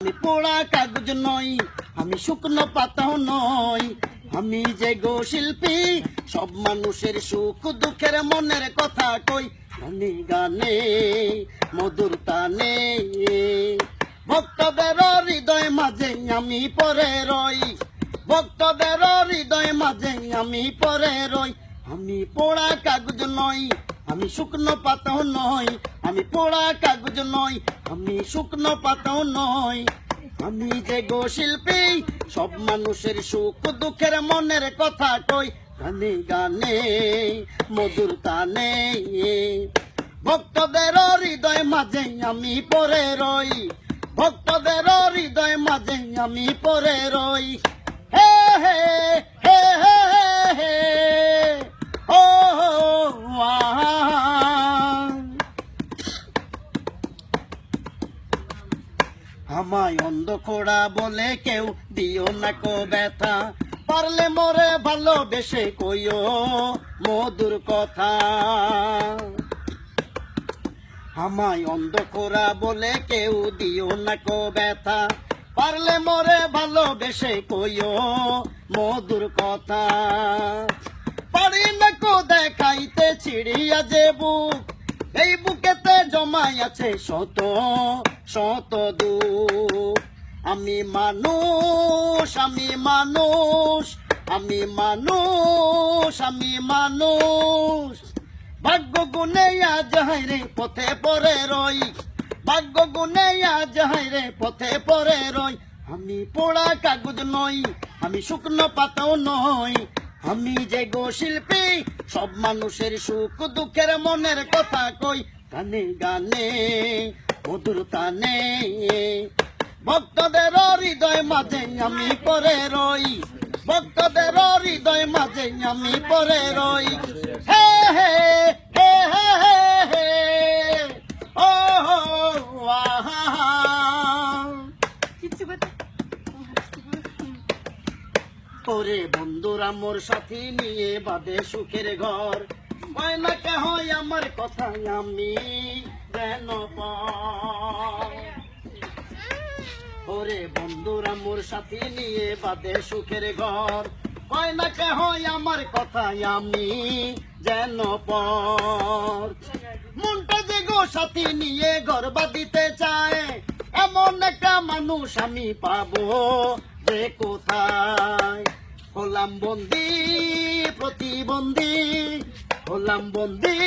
আমি পোড়া কাগজ নই, আমি শুকনো পাতাও নই। আমি যে গো শিল্পী, সব মানুষের সুখ দুঃখের মনের কথা কই গানে গানে মধুর টানে। ভক্তদের হৃদয় মাঝে আমি পরে রই, ভক্তদের হৃদয় মাঝে আমি পরে রই। আমি পোড়া কাগজ নই, আমি শুকনো পাতাও নই। আমি পোড়া কাগজ নই, আমি শুকনো পাতাও নই। আমি যে গো শিল্পী, সব মানুষের সুখ দুঃখের মনের কথা কই গানে গানে মধুর টানে। ভক্তদের হৃদয় মাঝে আমি পরে রই, ভক্তদের হৃদয় মাঝে আমি পরে রই। হে হে হে হে হে ও আমায় অন্ধখোড়া বলে কেউ দিও না কো ব্যথা, পারলে মরে ভালোবেসে কইও মধুর কথা। আমায় অন্ধখোড়া বলে কেউ দিও না কো ব্যথা, পারলে মরে ভালোবেসে কইও মধুর কথা। পারি না কো দেখাইতে ছিড়িয়া যে বুক, এই বুকেতে জমাই আছে শত শত দুঃখ। আমি মানুষ, আমি মানুষ, আমি মানুষ, আমি মানুষ। ভাগ্য গুনে আজ হাইরে পথে পরে রই, ভাগ্য গুনে আজ হাইরে পথে পরে রই। আমি পোড়া কাগজ নই, আমি শুকনো পাতাও নই। আমি যে গো শিল্পী, সব মানুষের সুখ দুঃখের মনের কথা কই গানে গানে মধুর টানে। ভক্তদের হৃদয় মাঝে আমি পরে রই, ভক্তদের হৃদয় মাঝে আমি পরে রই। হে হে হে হে হে হে ও আহা। ওরে বন্ধুরা মোর সাথী নিয়ে বাঁধে সুখের ঘর, ময়না কে হয় আমার কথা আমি যেন পাই। ওরে বন্ধুরা মোর সাথী নিয়ে বাঁধে সুখের ঘর, ময়না কে হয় আমার কথা আমি যেন পাই। মনটা যে গো সাথী নিয়ে ঘর বাঁধিতে চায়, এমন একটা মানুষ আমি পাবো যে কোথায়। হলাম বন্দি প্রতিবন্ধী, হলাম বন্দি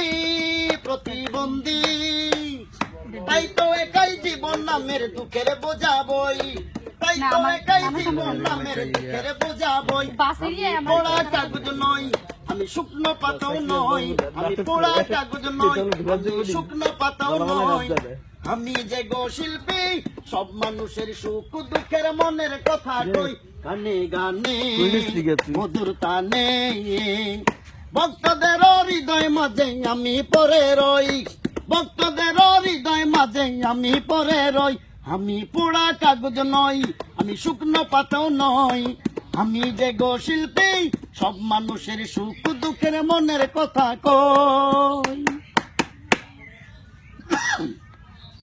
প্রতিবন্ধী। তাই তো একাই জীবন নামের দুঃখের বোঝা বই, তাই তো একাই জীবন নামের দুঃখের বোঝা বই। আমি পোড়া কাগজ নই, আমি শুকনো পাতাও নই। আমি পোড়া কাগজ নই, আমি শুকনো পাতাও নই। আমি যে গো শিল্পী, সব মানুষের সুখ দুঃখের মনের কথা কই গানে গানে মধুর টানে। ভক্তদের হৃদয় মাঝে আমি পরে রই, ভক্তদের হৃদয় মাঝে আমি পরে রই। আমি পোড়া কাগজ নই, আমি শুকনো পাতাও নই। আমি যে গো শিল্পী, সব মানুষের সুখ দুঃখের মনের কথা কই।